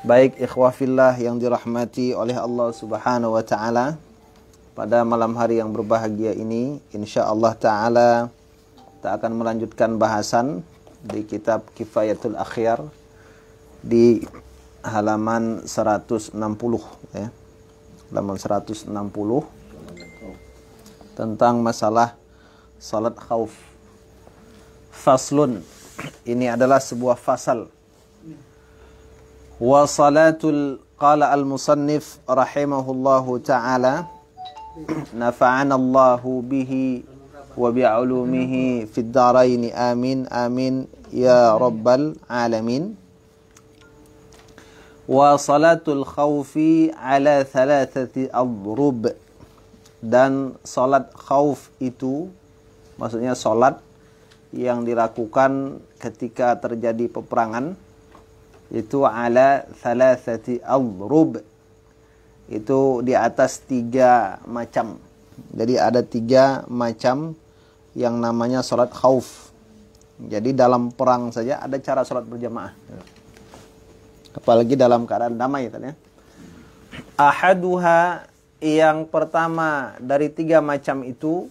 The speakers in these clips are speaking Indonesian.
Baik ikhwah fillah yang dirahmati oleh Allah Subhanahu wa taala, pada malam hari yang berbahagia ini insyaallah taala kita akan melanjutkan bahasan di kitab Kifayatul Akhyar di halaman 160 ya. Halaman 160 tentang masalah salat khauf. Faslun, ini adalah sebuah fasal. Wa salatul qala al-musannif rahimahullahu ta'ala nafa'ana Allahu bihi wa bi'ulumihi fid dharain amin amin ya rabbal alamin. Wa salatul khawfi ala thalathati adhrub, dan salat khauf itu maksudnya salat yang dilakukan ketika terjadi peperangan, itu ala thalathati adhrub, itu di atas 3 macam. Jadi ada 3 macam yang namanya salat khauf. Jadi dalam perang saja ada cara salat berjamaah, apalagi dalam keadaan damai kan ya. Ahaduha, yang pertama dari 3 macam itu,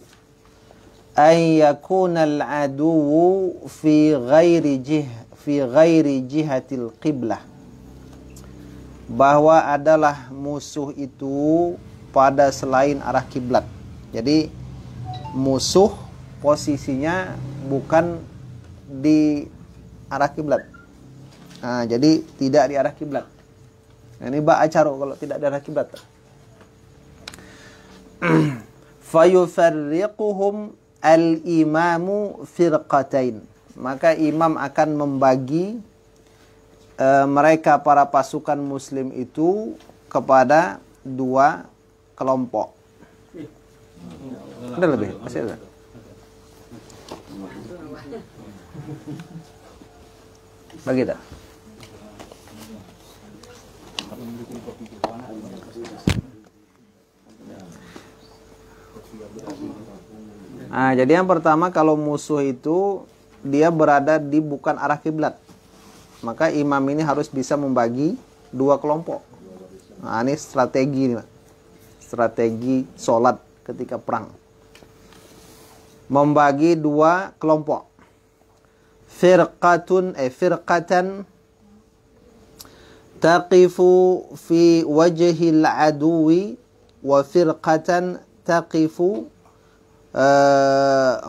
ayyakunal aduwu fi ghairi jihatil qiblah, bahwa adalah musuh itu pada selain arah kiblat. Jadi musuh posisinya bukan di arah kiblat. Nah, jadi tidak di arah kiblat. Nah, ini ba acara kalau tidak di arah kiblat. Fayufarriquhum al-imamu firqatain, maka imam akan membagi mereka para pasukan muslim itu kepada 2 kelompok. Ada lebih? Masih ada? Bagi tak? Nah, jadi yang pertama, kalau musuh itu dia berada di bukan arah kiblat, maka imam ini harus bisa membagi 2 kelompok. Nah, ini strategi nih, strategi sholat ketika perang. Membagi 2 kelompok. Firqatan taqifu fi wajhil aduwi wa firqatan taqifu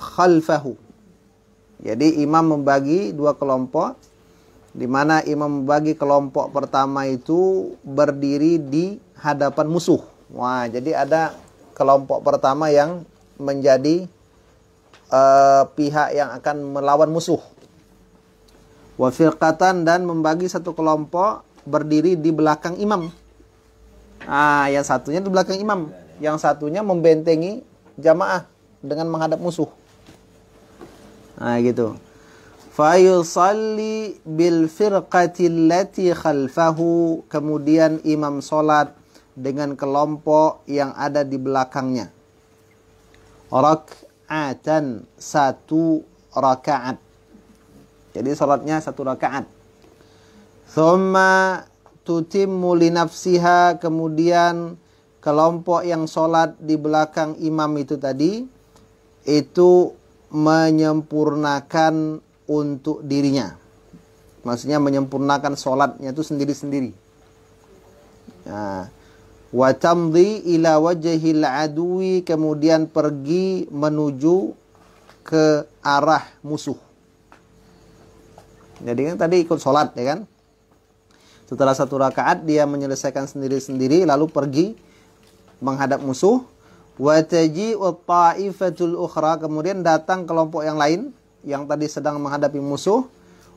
khalfahu. Jadi imam membagi 2 kelompok, di mana imam membagi kelompok pertama itu berdiri di hadapan musuh. Wah, jadi ada kelompok pertama yang menjadi pihak yang akan melawan musuh. Wa firqatan, dan membagi 1 kelompok berdiri di belakang imam. Ah, yang satunya di belakang imam, yang satunya membentengi jamaah dengan menghadap musuh. Nah, gitu. Fayusalli bil firqati allati khalfahu, kemudian imam salat dengan kelompok yang ada di belakangnya. Rak'atan, 1 rakaat. Jadi salatnya 1 rakaat. Thumma tutimmu li nafsiha, kemudian kelompok yang salat di belakang imam itu tadi itu menyempurnakan untuk dirinya. Maksudnya menyempurnakan sholatnya itu sendiri-sendiri. Nah, wa tamdi ila wajhil aduwi, kemudian pergi menuju ke arah musuh. Jadi kan tadi ikut sholat ya kan. Setelah 1 rakaat dia menyelesaikan sendiri-sendiri, lalu pergi menghadap musuh. Wa taji'u ta'ifatul ukhra, kemudian datang kelompok yang lain yang tadi sedang menghadapi musuh.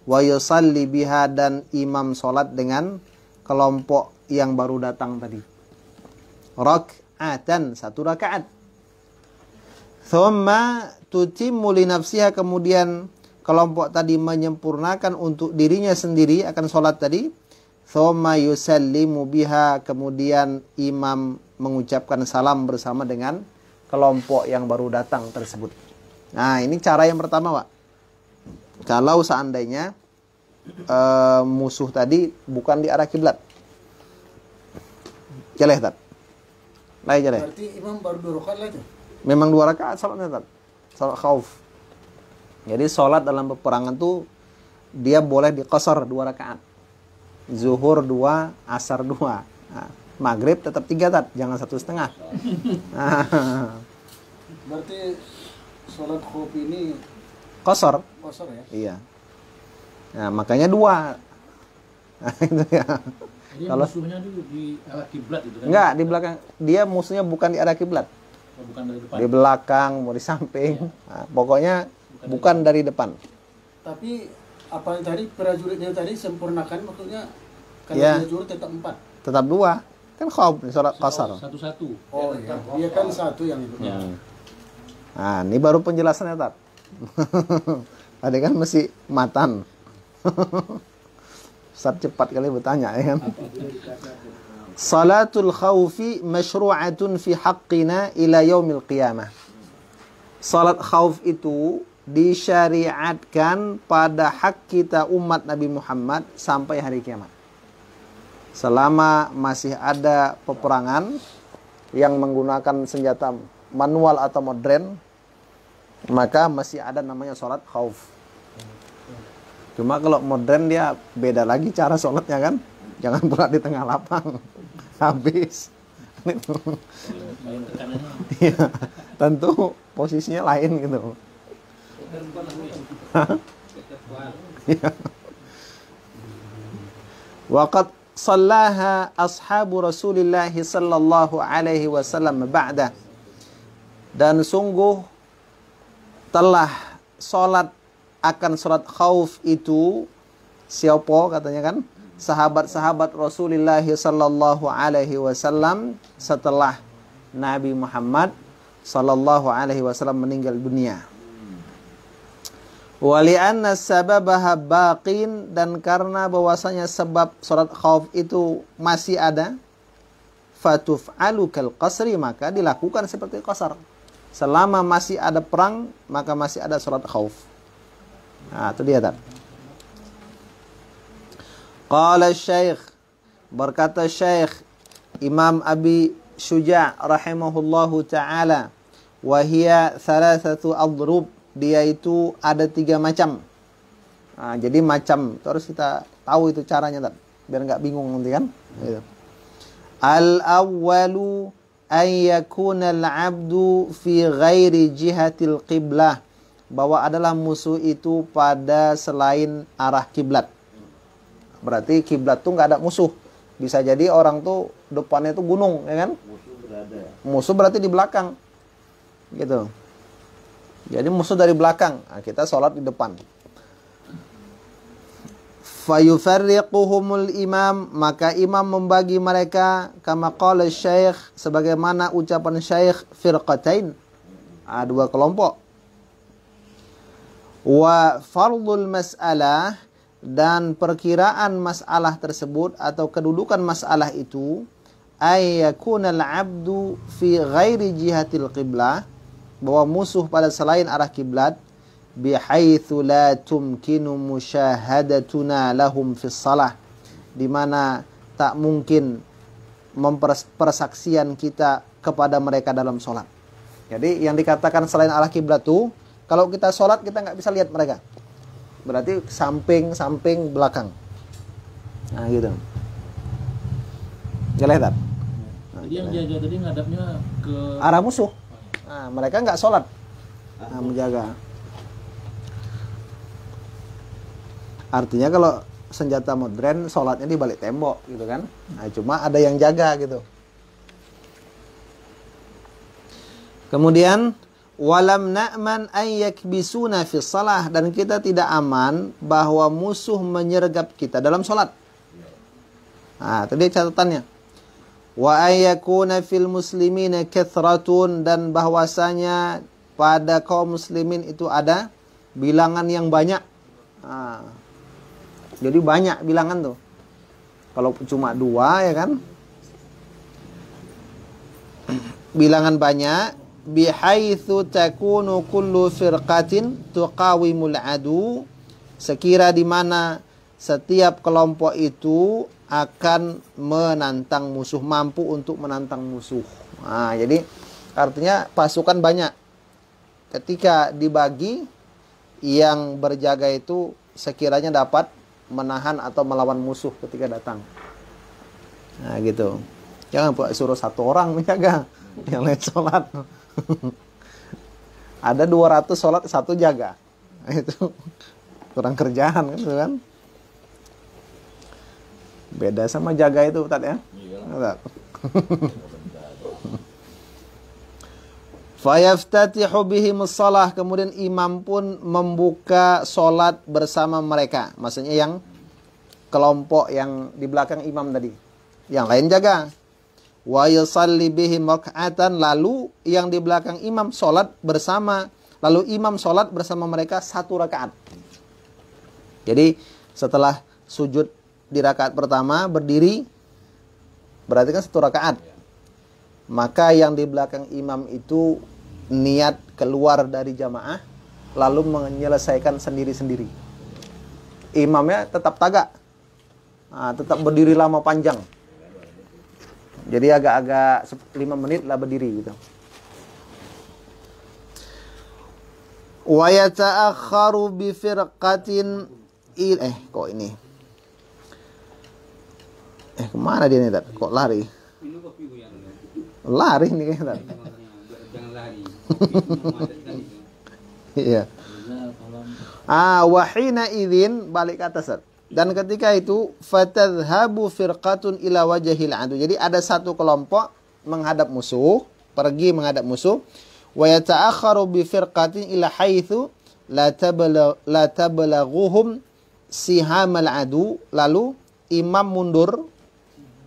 Wa yusalli biha, dan imam salat dengan kelompok yang baru datang tadi. Rak'atan, 1 rakaat. Thumma tutimmu li nafsiha, kemudian kelompok tadi menyempurnakan untuk dirinya sendiri akan salat tadi. Thumma yusallimu biha, kemudian imam mengucapkan salam bersama dengan kelompok yang baru datang tersebut. Nah, ini cara yang pertama, Pak. Kalau seandainya musuh tadi bukan di arah kiblat. Jaleh tat. Lai jaleh. Berarti imam baru 2 rakaat lah itu. Memang 2 rakaat salatnya tat. Salat khauf. Jadi salat dalam peperangan tuh dia boleh diqasar 2 rakaat. Zuhur 2, asar 2. Nah, maghrib tetap 3 tat, jangan 1,5. Berarti salat khauf ini Qasar. qasar ya. Iya. Nah, makanya 2. Nah, itu ya. Jadi Kalau musuhnya di arah kiblat itu kan? enggak, di belakang. Dia musuhnya bukan di arah kiblat. Oh, bukan dari depan. Di belakang, mau di samping. Nah, pokoknya bukan dari depan. Tapi apa yang tadi prajuritnya tadi sempurnakan maksudnya kalau Ya. prajurit tetap 4. Tetap 2. Kan khauf salat qasar. Satu-satu. Oh iya, dia kan satu yang itu. Ya. Nah, ini baru penjelasannya, Tat. Tadi kan masih matan. Ustaz cepat kali bertanya, ya kan? Salatul khawfi masyru'atun fi haqqina ila yaumil qiyamah. Salat khauf itu disyariatkan pada hak kita umat Nabi Muhammad sampai hari kiamat. Selama masih ada peperangan yang menggunakan senjata manual atau modern, maka masih ada namanya sholat khauf. Cuma kalau modern dia beda lagi cara sholatnya kan. Jangan pula di tengah lapang. Habis. Main tekanannya. Iya, tentu posisinya lain gitu. Iya. Waqad sallaha ashabu Rasulillah sallallahu alaihi wasallam ba'da. Dan sungguh telah salat akan salat khauf itu siapa katanya kan? Sahabat-sahabat Rasulullah sallallahu alaihi wasallam setelah Nabi Muhammad sallallahu alaihi wasallam meninggal dunia. Wa li'anna sababaha baqin, dan karena bahwasanya sebab salat khauf itu masih ada, fatuf'alu kal qasri, maka dilakukan seperti qasar. Selama masih ada perang, maka masih ada salat khauf. Nah, itu dia tak. Qala Syekh, berkata Syekh Imam Abi Syuja' rahimahullahu ta'ala, wa hiya thalathatu adrub, dia itu ada 3 macam. Nah, jadi macam itu harus kita tahu itu caranya tak, biar nggak bingung nanti kan. Gitu. Al-awwalu an yakuna al-'abdu fi ghairi jihatil qiblah, bahwa adalah musuh itu pada selain arah kiblat. Berarti kiblat tuh nggak ada musuh. Bisa jadi orang tuh depannya tuh gunung, ya kan? Musuh berarti di belakang, gitu. Jadi musuh dari belakang. Nah, kita sholat di depan. Fayufarriquhumul imam, maka imam membagi mereka kama qala syekh, sebagaimana ucapan syekh, firqatain, 2 kelompok. Wa fardul mas'alah, dan perkiraan masalah tersebut atau kedudukan masalah itu, ayyakunal abdu fi ghairi jihatil qiblah, bahwa musuh pada selain arah kiblat, bihaitsu la tumkinu musyahadatuna lahum fis salah, di mana tak mungkin mempersaksian kita kepada mereka dalam sholat. Jadi yang dikatakan selain arah kiblat tuh, kalau kita sholat kita nggak bisa lihat mereka. Berarti samping belakang. Nah gitu. Jelas tak? Jadi yang jaga tadi ngadapnya ke arah musuh. Nah, mereka nggak sholat. Nah, menjaga. Artinya kalau senjata modern sholatnya di balik tembok gitu kan. Nah, cuma ada yang jaga gitu. Kemudian walam na'man an yakbisuna fi shalah, dan kita tidak aman bahwa musuh menyergap kita dalam sholat. Nah, tadi catatannya. Wa ayyakuna fil muslimina kathratun, dan bahwasanya pada kaum muslimin itu ada bilangan yang banyak. Nah, jadi banyak bilangan tuh. Kalau cuma 2 ya kan. Bilangan banyak, bihaitsu takunu kullu firqatin tuqawimul adu, sekira di mana setiap kelompok itu akan menantang musuh, mampu untuk menantang musuh. Nah, jadi artinya pasukan banyak. Ketika dibagi, yang berjaga itu sekiranya dapat menahan atau melawan musuh ketika datang. Nah, gitu. Jangan suruh satu orang menjaga, yang lain sholat. Ada 200 sholat, satu jaga. Nah, itu kurang kerjaan kan? Beda sama jaga itu, Ustaz ya. Ustaz. Fayaftatihu bihimus shalah, kemudian imam pun membuka sholat bersama mereka. Maksudnya yang kelompok yang di belakang imam tadi. Yang lain jaga. Wa yusalli bihim rak'atan, lalu yang di belakang imam sholat bersama. Lalu imam sholat bersama mereka 1 rakaat. Jadi setelah sujud di rakaat pertama berdiri, berarti kan 1 rakaat. Maka yang di belakang imam itu niat keluar dari jamaah, lalu menyelesaikan sendiri-sendiri. Imamnya tetap tagak, tetap berdiri lama panjang. Jadi agak-agak 5 menit lah berdiri gitu. Wa yata'akharu bi firqatin kok ini? Kemana dia nih, Tat? Kok lari? Lari nih kayaknya, Tat. Jangan lari. Iya. Wahina idzin, balik ke atas, Tat. Dan ketika itu fatadhabu firqatun ila wajhil adu. Jadi ada satu kelompok menghadap musuh, pergi menghadap musuh. Wa yata'akharu bi firqatin ila haitsu la tablaghuhum sihamal adu. Lalu imam mundur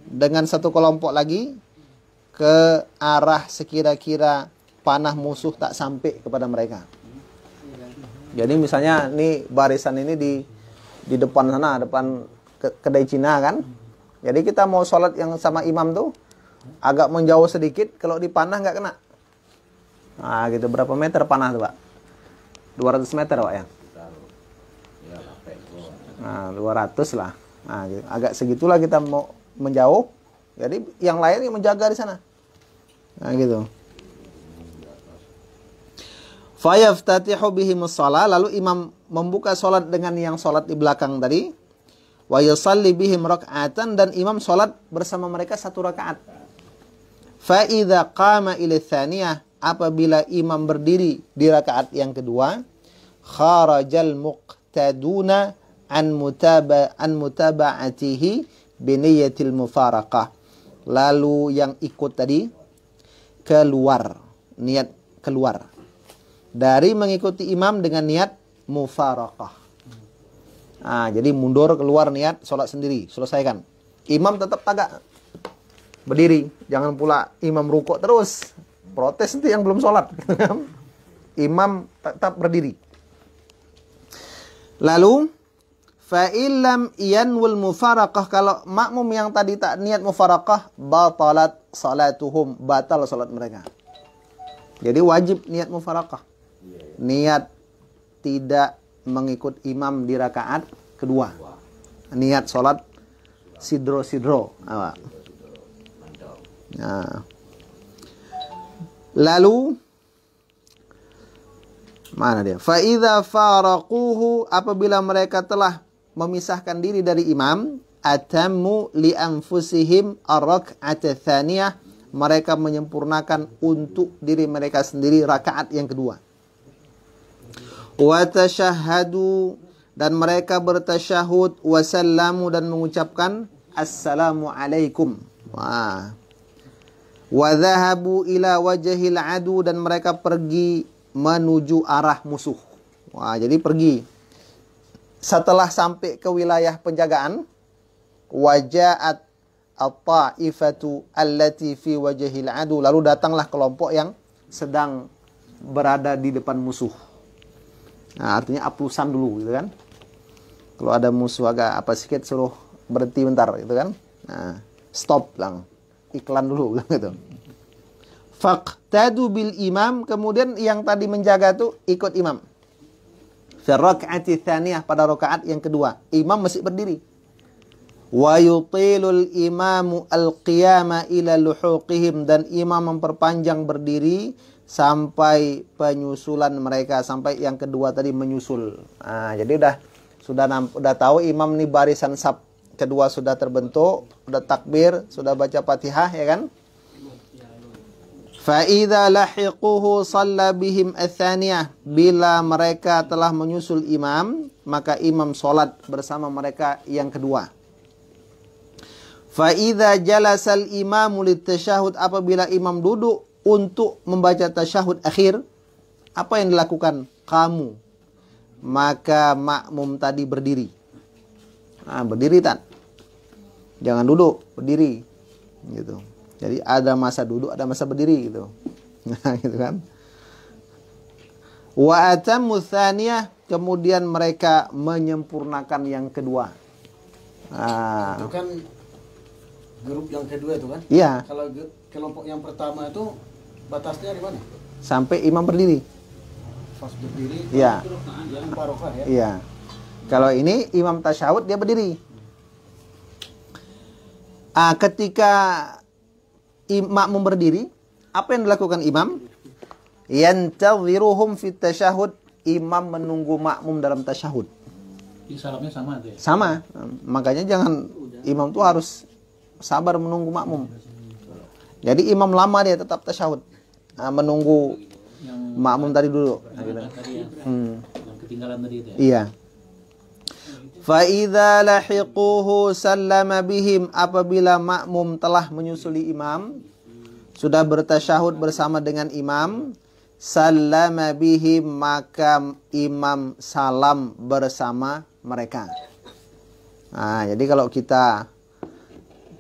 dengan satu kelompok lagi ke arah sekira-kira panah musuh tak sampai kepada mereka. Jadi misalnya nih barisan ini di depan sana, depan kedai Cina kan. Jadi kita mau sholat yang sama imam tuh agak menjauh sedikit, kalau dipanah nggak kena. Nah gitu, berapa meter panah tuh Pak? 200 meter Pak ya? Nah 200 lah. Nah gitu. Agak segitulah kita mau menjauh. Jadi yang lain yang menjaga di sana. Nah gitu. Fayaftatihu bihimus shalah, lalu imam membuka sholat dengan yang sholat di belakang tadi. Wa yusalli bihim rak'atan, dan imam sholat bersama mereka 1 rakaat. Fa idza qama ila tsaniyah, apabila imam berdiri di rakaat yang kedua, kharajal muqtaduna an mutaba'atihi bi niyyatil mufaraqah. Lalu yang ikut tadi keluar, niat keluar dari mengikuti imam dengan niat mufaraqah. Nah, jadi mundur keluar niat sholat sendiri, selesaikan. Imam tetap tagak berdiri, jangan pula imam rukuk terus. Protes nanti yang belum sholat. Imam tetap berdiri. Lalu fa'ilam yanwul mufaraqah, kalau makmum yang tadi tak niat mufaraqah, batalat salatuhum, batal salat mereka. Jadi wajib niat mufaraqah. Niat tidak mengikut imam di rakaat kedua. Niat salat sidro-sidro. Nah. Lalu mana dia? Fa idza faraquhu, apabila mereka telah memisahkan diri dari imam, atammu li anfusihim ar-rak'ata tsaniyah, mereka menyempurnakan untuk diri mereka sendiri rakaat yang kedua. Wa tashahhadu, dan mereka bertasyahud, wa sallamu, dan mengucapkan assalamu alaikum. Wah. Wa dhahabu ila wajhil adu, dan mereka pergi menuju arah musuh. Wah, jadi pergi. Setelah sampai ke wilayah penjagaan, waja'at at-ta'ifatu allati fi wajhil adu, lalu datanglah kelompok yang sedang berada di depan musuh. Nah, artinya aplusan dulu gitu kan. Kalau ada musuh agak apa sedikit, suruh berhenti bentar gitu kan. Nah, stop lang. Iklan dulu gitu. Faqtadu bil imam, kemudian yang tadi menjaga tuh ikut imam. Fi raka'ati tsaniyah, pada rakaat yang kedua, imam masih berdiri. Wa yutilul imamu al-qiyama ila luhuqihim, dan imam memperpanjang berdiri sampai penyusulan mereka, sampai yang kedua tadi menyusul. Nah, jadi udah tahu imam nih barisan saf kedua sudah terbentuk, sudah takbir, sudah baca Fatihah, ya kan? Fa idza lahiquhu shalla bihim ats-tsaniyah, bila mereka telah menyusul imam, maka imam salat bersama mereka yang kedua. Fa idza jalasal imamu litasyahud, apabila imam duduk untuk membaca tasyahud akhir, apa yang dilakukan kamu? Maka makmum tadi berdiri. Nah, berdiri tan. Jangan duduk, berdiri. Gitu. Jadi ada masa duduk, ada masa berdiri gitu. Nah, gitu kan. Wa atammu tsaniyah, kemudian mereka menyempurnakan yang kedua. Nah, Itu kan grup yang kedua itu kan? iya, Kalau kelompok yang pertama itu batasnya di mana? sampai imam berdiri. Pas berdiri, Iya. yang barokah ya? Iya. Kalau ini imam tasyahud dia berdiri. Ketika makmum berdiri, apa yang dilakukan imam? Yantadhiruhum fit tasyahud, imam menunggu makmum dalam tasyahud. Jadi salamnya sama tuh ya? Sama. Makanya jangan, imam tuh harus sabar menunggu makmum. Jadi imam lama dia tetap tasyahud. Menunggu Yang makmum tadi dulu. tadi ya, yang ketinggalan tadi itu ya? Iya. Fa'idha lahiquhu sallama bihim, apabila makmum telah menyusuli imam, sudah bertasyahud bersama dengan imam, sallama bihim, maka imam salam bersama mereka. Nah, jadi kalau kita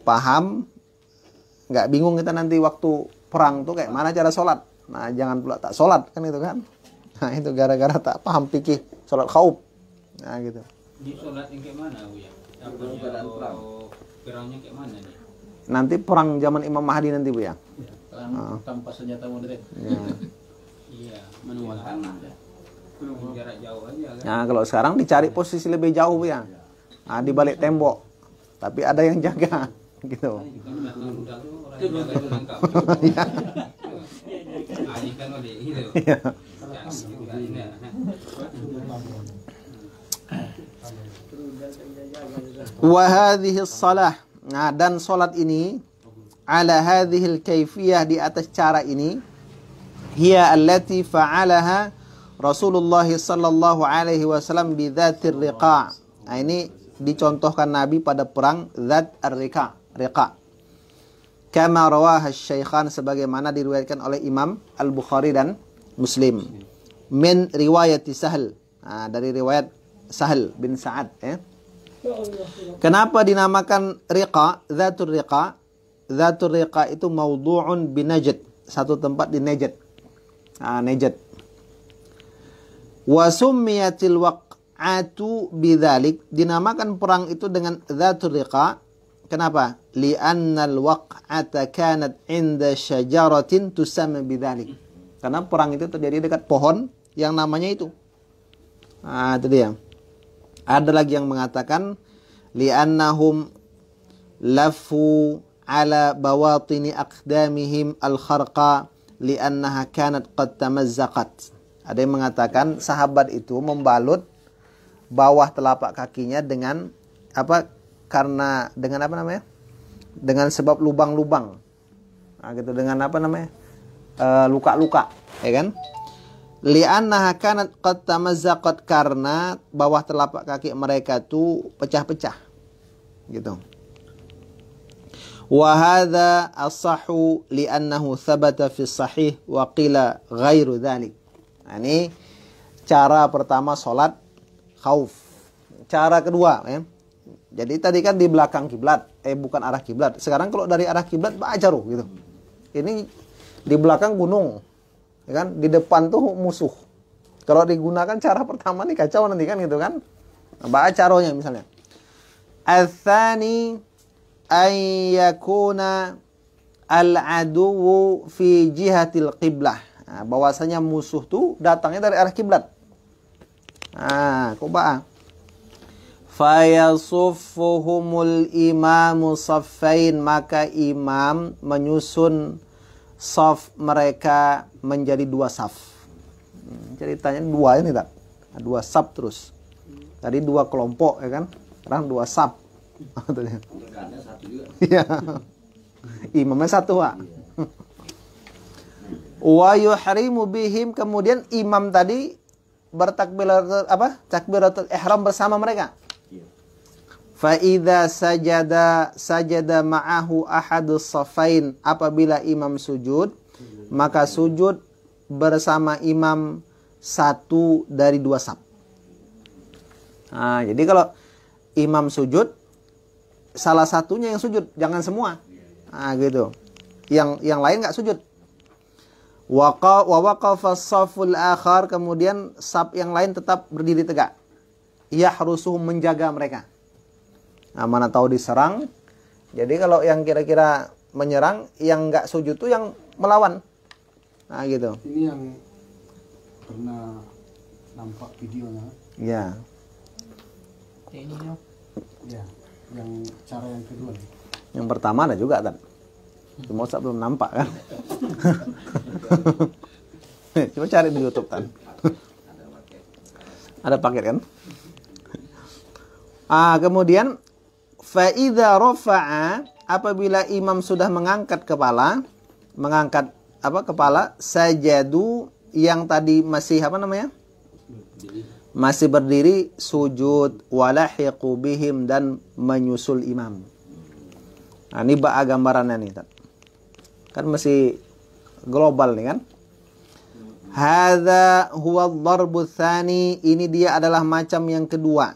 paham, nggak bingung kita nanti waktu perang tuh kayak mana cara sholat. Nah, jangan pula tak sholat kan itu kan. Nah, itu gara-gara tak paham fikih sholat khauf. Nah, gitu. Di sholat yang kayak mana, Bu ya? Perangnya kayak mana nih? Nanti perang zaman Imam Mahdi nanti, Bu ya. Perang tanpa senjata modern. Ya. Iya, manual kan ada. Jarak jauh aja kan. Nah, kalau sekarang dicari posisi lebih jauh, Bu ya. Nah, di balik tembok. Tapi ada yang jaga gitu. Kan udah tuh orang yang jaga itu lengkap. Ini kan oleh itu. Iya. Wa hadhihi shalah. Nah, dan salat ini ala hadhil kaifiyah, di atas cara ini, hiya allati fa'alaha Rasulullah sallallahu alaihi wasallam bi dzatir riqa'. Nah, ini dicontohkan Nabi pada perang Dzat ar-Riqa'. Kama rawaha Syaikhan, sebagaimana diriwayatkan oleh Imam Al-Bukhari dan Muslim. Min riwayat Sahal. Nah, dari riwayat Sahal bin Sa'ad ya. Kenapa dinamakan riqa, Dzatur Riqa'? Dzatur Riqa' itu maudhu'un bi Najd, satu tempat di Najd. Najd. Wa summiyatil waq'atu bidzalik, dinamakan perang itu dengan Dzatur Riqa'. Kenapa? Li'annal waq'ata kanat 'inda syajaratin tusamma bidzalik. Karena perang itu terjadi dekat pohon yang namanya itu. Itu dia. Ada lagi yang mengatakan li'annahum lafu ala bawatini aqdamihim al-kharqa li'annaha kanat qad tamazzaqat. Ada yang mengatakan sahabat itu membalut bawah telapak kakinya dengan apa? Karena dengan apa namanya? Dengan sebab lubang-lubang. Gitu, dengan apa namanya? Luka-luka, ya kan? Li'annaha kanat qad tamazzaqat, karena bawah telapak kaki mereka itu pecah-pecah. Gitu. Wa hadza as-sahhu li'annahu thabata fi sahih wa qila ghairu dzalik. Nah, ini cara pertama salat khauf. Cara kedua, ya. Jadi tadi kan di belakang kiblat, bukan arah kiblat. Sekarang kalau dari arah kiblat ba'jaru gitu. Ini di belakang gunung, ya kan? Di depan tuh musuh. Kalau digunakan cara pertama nih kacau nanti kan gitu kan? Ba'jaronya misalnya. Ats-tsani ay yakuna al-aduwu fi jihatil qiblah. Nah, bahwasanya musuh tuh datangnya dari arah kiblat. Quba'ah. Fayasuffuhumul imamu saffain, maka imam menyusun saf mereka menjadi 2 saf. Ceritanya 2 ini tak? 2 saf terus. Tadi 2 kelompok ya kan? Sekarang 2 saf. Iya. Imamnya 1, Pak. Wa yuhrimu bihim, kemudian imam tadi takbiratul ihram bersama mereka. Fa idza sajada ma'ahu ahadus safain, apabila imam sujud, maka sujud bersama imam 1 dari 2 saf. Jadi kalau imam sujud, salah satunya yang sujud, jangan semua. Gitu. Yang lain nggak sujud. Wa waqafa as-safful akhar, kemudian saf yang lain tetap berdiri tegak. Yahrusuhum, menjaga mereka. Mana tahu diserang. Jadi kalau yang kira-kira menyerang, yang nggak sujud tuh yang melawan. Gitu. Ini yang pernah nampak videonya. Ya. Ya, yang cara yang kedua. Yang pertama ada juga, Tan. Cuma Ustaz belum nampak kan. Coba cari di YouTube, Tan. Ada paket kan? Kemudian fa idza rafa'a, apabila imam sudah mengangkat kepala, sajadu, yang tadi masih masih berdiri, sujud, walahiqu bihim, dan menyusul imam. Ini gambarannya nih, kan masih global nih kan. Hadza huwa ad-darbu tsani, ini dia adalah macam yang kedua.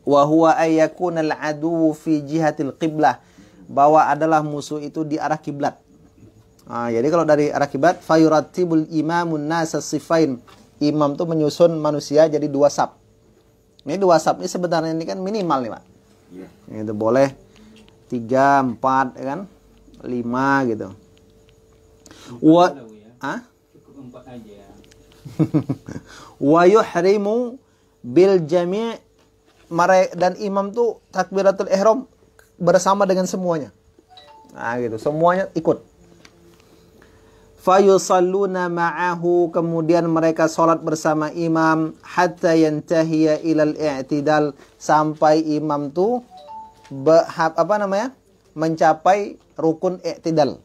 Wa huwa ayyakuna al-adu fi jihatil qiblah, bahwa adalah musuh itu di arah kiblat. Jadi kalau dari arah kiblat, fayurattibul imamun nasa sifain, imam tuh menyusun manusia jadi 2 saf. Ini 2 saf ini sebenarnya ini kan minimal nih, Pak. Itu boleh 3, 4 ya kan? 5 gitu. Cukup 4 aja. Wa yuhrimu bil jami', dan imam tuh takbiratul ihram bersama dengan semuanya. Gitu, semuanya ikut. Fayusalluna ma'ahu, kemudian mereka sholat bersama imam, hatta yantahiya ilal i'tidal, sampai imam tuh mencapai rukun i'tidal.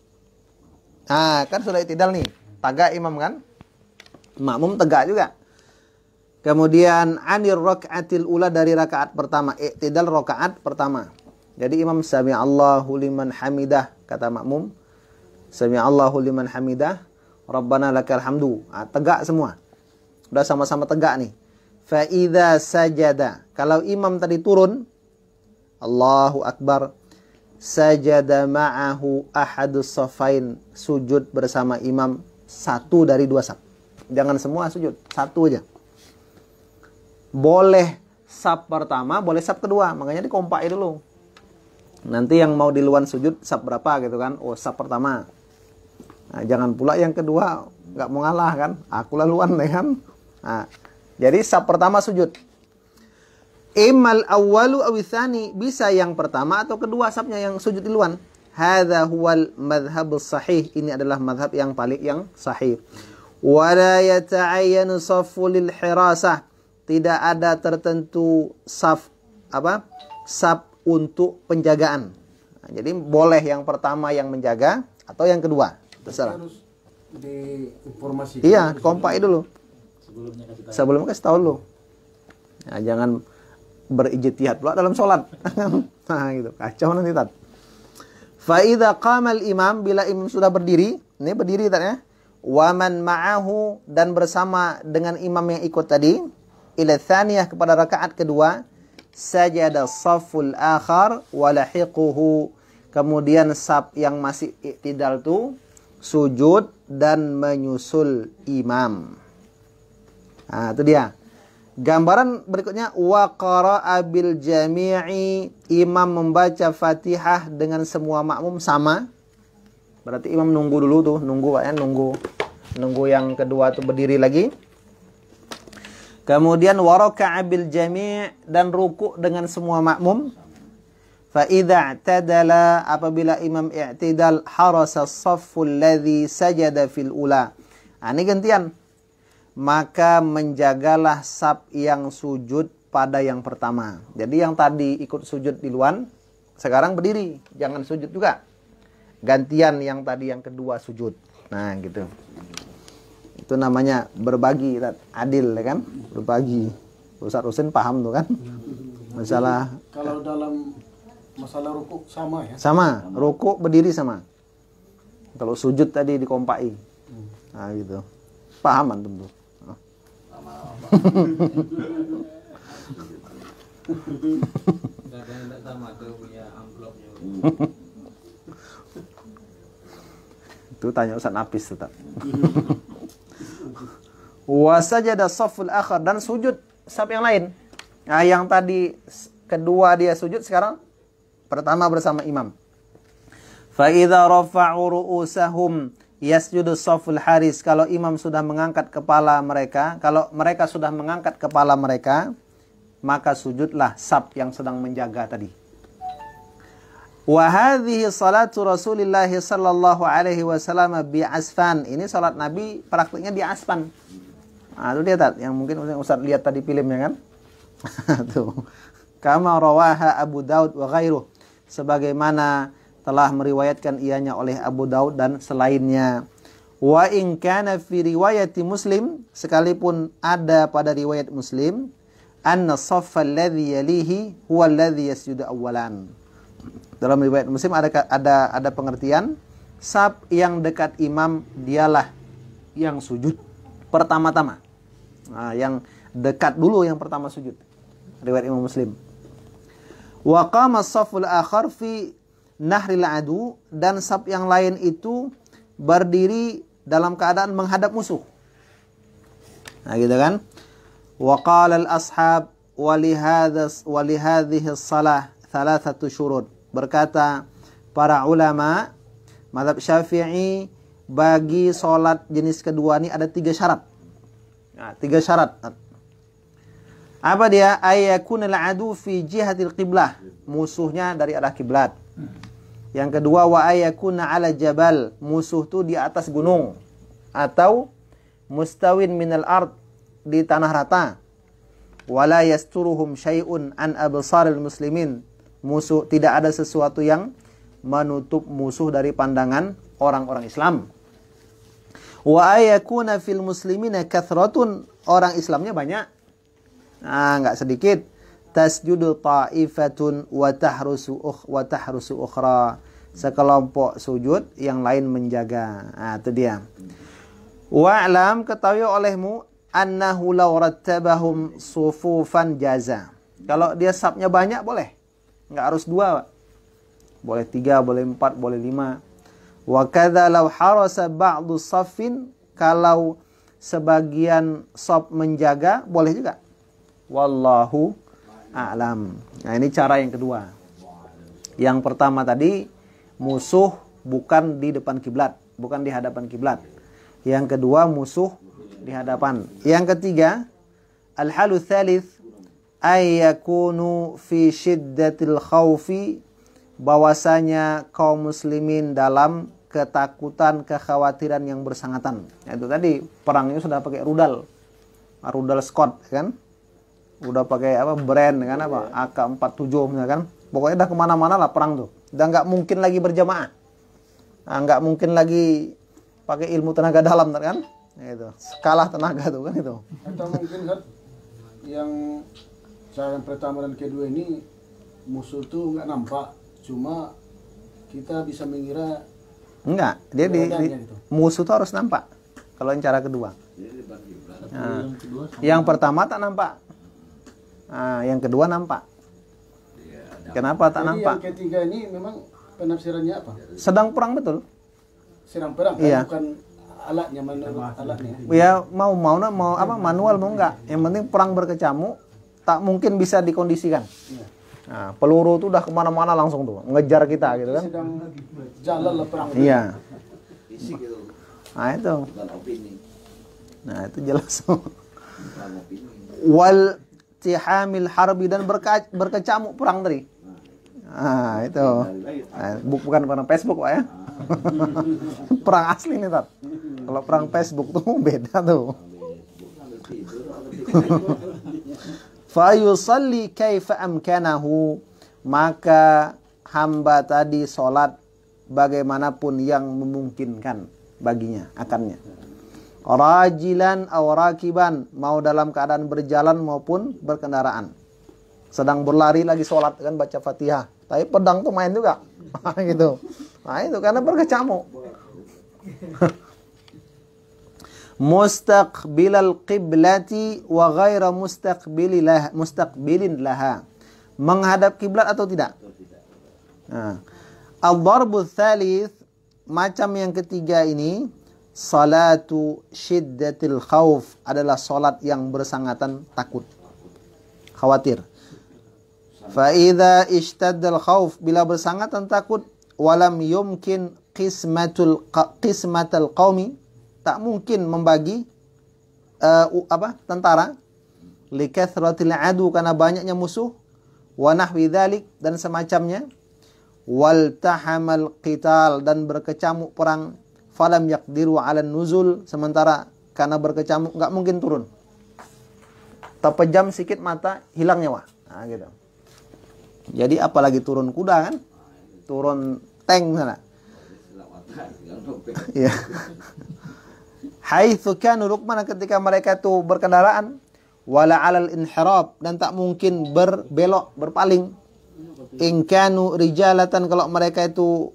Kan sudah i'tidal nih, tegak imam kan, makmum tegak juga. Kemudian anir rakaatil ula, dari rakaat pertama, i'tidal rakaat pertama. Jadi imam sami'allahu liman hamidah, kata makmum sami'allahu liman hamidah, Rabbana lakal hamdu. Tegak semua. Udah sama-sama tegak nih. Fa idza sajada, kalau imam tadi turun, Allahu akbar, sajada ma'ahu ahadus safain, sujud bersama imam 1 dari 2 saf. Jangan semua sujud, 1 aja. Boleh saf pertama, boleh saf kedua, makanya dikompakin dulu. Nanti yang mau duluan sujud saf berapa gitu kan? Saf pertama. Jangan pula yang kedua nggak mau ngalah kan? Aku laluan deh kan? Jadi saf pertama sujud. Imal awwalu awitsani, bisa yang pertama atau kedua safnya yang sujud duluan. Hadza huwal madhhabus sahih, ini adalah madhab yang paling yang sahih. Wala yata'ayyanu saffu lil hirasah, tidak ada tertentu saf saf untuk penjagaan. Jadi boleh yang pertama yang menjaga atau yang kedua, terserah. Harus diinformasikan. Iya, kompak dulu. Sebelumnya kasih tahu dulu. Jangan berijtihad pula dalam sholat. Gitu, kacau nanti tat. Fa idza qama al-imam, bila imam sudah berdiri, ini berdiri tat ya. Wa man ma'ahu, dan bersama dengan imam yang ikut tadi, ila tsaniyah, kepada rakaat kedua, sajada safful akhar wa lahiquhu, kemudian saf yang masih i'tidal tu sujud dan menyusul imam. Itu dia. Gambaran berikutnya, wa qara'a bil jami'i, imam membaca Fatihah dengan semua makmum sama. Berarti imam nunggu dulu tuh, nunggu yang kedua tuh berdiri lagi. Kemudian waraka'a bil jami' dan ruku' dengan semua makmum. Fa idza i'tadala, apabila imam i'tidal, harasa as-saffu alladhi sajada fil ula. Ini gantian. Maka menjagalah saf yang sujud pada yang pertama. Jadi yang tadi ikut sujud duluan, sekarang berdiri, jangan sujud juga. Gantian yang tadi yang kedua sujud. Nah, gitu. Itu namanya berbagi, adil ya kan? Berbagi. Ustaz Husin paham tuh kan? Masalah Kalau dalam masalah rukuk sama ya? sama, rukuk berdiri sama. Kalau sujud tadi dikompai. Nah, gitu. Paham antum tuh. Tidak sama tuh punya amplopnya. Itu tanya Ustaz Nafis tetap. Wa sajada shafful akhar, dan sujud saf yang lain. Nah, yang tadi kedua dia sujud, sekarang pertama bersama imam. Fa idza rafa'u ru'usahum yasjudu shafful haris. Kalau imam sudah mengangkat kepala mereka, kalau mereka sudah mengangkat kepala mereka, maka sujudlah saf yang sedang menjaga tadi. Wa hadhihi salatu Rasulillah sallallahu alaihi wasallam bi Asfan. Ini salat Nabi praktiknya di Asfan. Nah, itu dia yang mungkin Ustaz lihat tadi filmnya kan? Tuh. Kama rawaha Abu Daud wa ghairuh. Sebagaimana telah meriwayatkan ianya oleh Abu Daud dan selainnya. Wa in kana fi riwayati Muslim, sekalipun ada pada riwayat Muslim, anna saffa alladhi yalihi huwa alladhi yasjudu awwalan. Dalam riwayat Muslim ada pengertian, saf yang dekat imam dialah yang sujud pertama-tama. Nah, yang dekat dulu yang pertama sujud. Riwayat Imam Muslim. Wa qama as-safful akhar fi nahril adu, dan saf yang lain itu berdiri dalam keadaan menghadap musuh. Nah, gitu kan? Wa qala al-ashab wa li hadhihi as-salah thalathatu syurut. Berkata para ulama mazhab Syafi'i, bagi salat jenis kedua ini ada 3 syarat. Nah, 3 syarat. Apa dia? Ayyakunal adu fi jihatil qiblah, musuhnya dari arah kiblat. Yang kedua, wa ayyakuna ala jabal, musuh itu di atas gunung, atau mustawin minal ard, di tanah rata. Wala yasturuhum syai'un an absaril muslimin, musuh tidak ada sesuatu yang menutup musuh dari pandangan orang-orang Islam. Wa ayyakuna fil muslimina kathratun, orang Islamnya banyak. Nah, enggak sedikit. Tasjudu ta'ifatun wa tahrusu ukhra, sekelompok sujud yang lain menjaga. Nah, itu dia. Wa'lam, ketahui olehmu, annahu law rattabahum sufufan jaza. Kalau dia safnya banyak boleh. Enggak harus 2. Boleh 3, boleh 4, boleh 5. Wa kadza law harasa ba'du saffin, kalau sebagian saf menjaga boleh juga. Wallahu a'lam. Nah, ini cara yang kedua. Yang pertama tadi, musuh bukan di depan kiblat, bukan di hadapan kiblat. Yang kedua, musuh di hadapan. Yang ketiga, al-halu tsalits ayyakunu fi syiddatil khaufi, bahwasanya kaum muslimin dalam ketakutan, kekhawatiran yang bersangatan. Itu tadi perangnya sudah pakai rudal Scott kan, udah pakai apa brand kan, apa AK-47 misalkan. Pokoknya udah kemana-mana lah perang tuh. Udah nggak mungkin lagi berjamaah, nggak mungkin lagi pakai ilmu tenaga dalam kan. Itu kalah tenaga tuh kan itu. Atau mungkin kan yang cara yang pertama dan kedua ini musuh tuh nggak nampak, cuma kita bisa mengira enggak, dia gitu. Musuh tuh harus nampak. Kalau yang cara kedua. Nah, yang pertama tak nampak. Nah, yang kedua nampak. Kenapa tak Jadi nampak? yang ketiga ini memang penafsirannya apa? Sedang perang betul. Sedang perang, Iya. bukan alatnya, alatnya. Ya mau apa manual mau enggak. Yang penting perang berkecamuk, tak mungkin bisa dikondisikan. Iya. Nah, peluru tuh udah kemana-mana langsung tuh ngejar kita gitu kan. Sedang jalan lah perang. Iya. Nah itu. Nah itu jelas. wal tihamil harbi, dan berkecamuk perang tadi. Ah, itu. Nah, bukan perang Facebook, Pak ya. Perang asli nih, Tat. Kalau perang Facebook tuh beda tuh. Fa yusalli kaifa amkanahu, maka hamba tadi sholat bagaimanapun yang memungkinkan baginya, akannya. Rajilan aw rakiban, mau dalam keadaan berjalan maupun berkendaraan. Sedang berlari lagi sholat kan baca Fatihah, tapi pedang tuh main juga. Gitu. Nah itu karena berkecamuk. Mustaqbilal qiblati wa ghaira mustaqbilin laha, menghadap kiblat atau tidak. Nah, al-darbu tsalits, macam yang ketiga ini, salatu syiddatil khauf, adalah salat yang bersangatan takut, khawatir. Fa idza ishtaddal khauf, bila bersangatan takut, walam yumkin qismatul qaumi, tak mungkin membagi tentara, likathratil adu, karena banyaknya musuh, wa nahwi dzalik, dan semacamnya, wal tahamal qital, dan berkecamuk perang, falam yaqdiru 'ala nuzul, sementara karena berkecamuk enggak mungkin turun. Terpejam sedikit mata, hilang nyawa. Nah, gitu. Jadi apalagi turun kuda kan? Turun tank sana. Iya. Haitsu kanu rukman, ketika mereka itu berkendaraan, wala 'alal inhirab, dan tak mungkin berbelok, berpaling. In kanu rijalatan, kalau mereka itu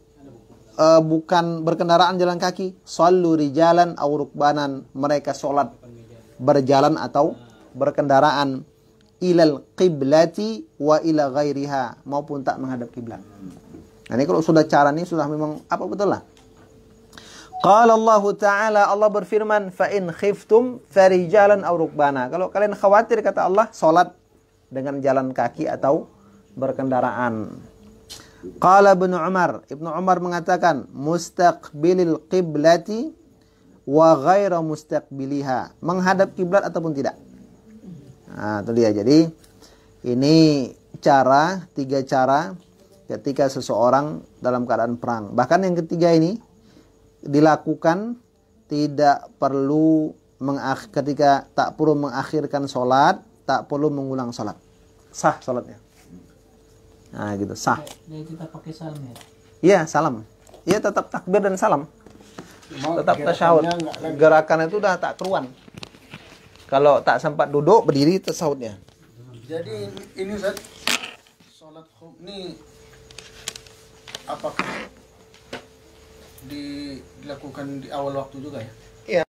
bukan berkendaraan jalan kaki, sallu rijalan aw rukbanan, mereka sholat berjalan atau berkendaraan, ilal qiblati wa ila ghairiha, maupun tak menghadap kiblat. Nah, ini kalau sudah cara ini sudah memang apa betul lah. Qala Allah Ta'ala, Allah berfirman, fa in khiftum farijalan aw rukbana, kalau kalian khawatir, kata Allah, sholat dengan jalan kaki atau berkendaraan. Qala Ibnu Umar mengatakan, mustaqbilil qiblati wa ghaira mustaqbiliha, menghadap kiblat ataupun tidak. Nah, itu dia. Jadi ini tiga cara ketika seseorang dalam keadaan perang. Bahkan yang ketiga ini dilakukan tidak perlu ketika tak perlu mengakhirkan sholat, tak perlu mengulang sholat, sah sholatnya. Nah gitu, sah. Jadi kita pakai salam ya? Iya, salam. Iya, tetap takbir dan salam. Tetap tasyahud. Gerakan itu udah tak keruan. Kalau tak sempat duduk, berdiri tasyahudnya. Jadi ini Ustaz, sholat khauf ini apakah dilakukan di awal waktu juga ya?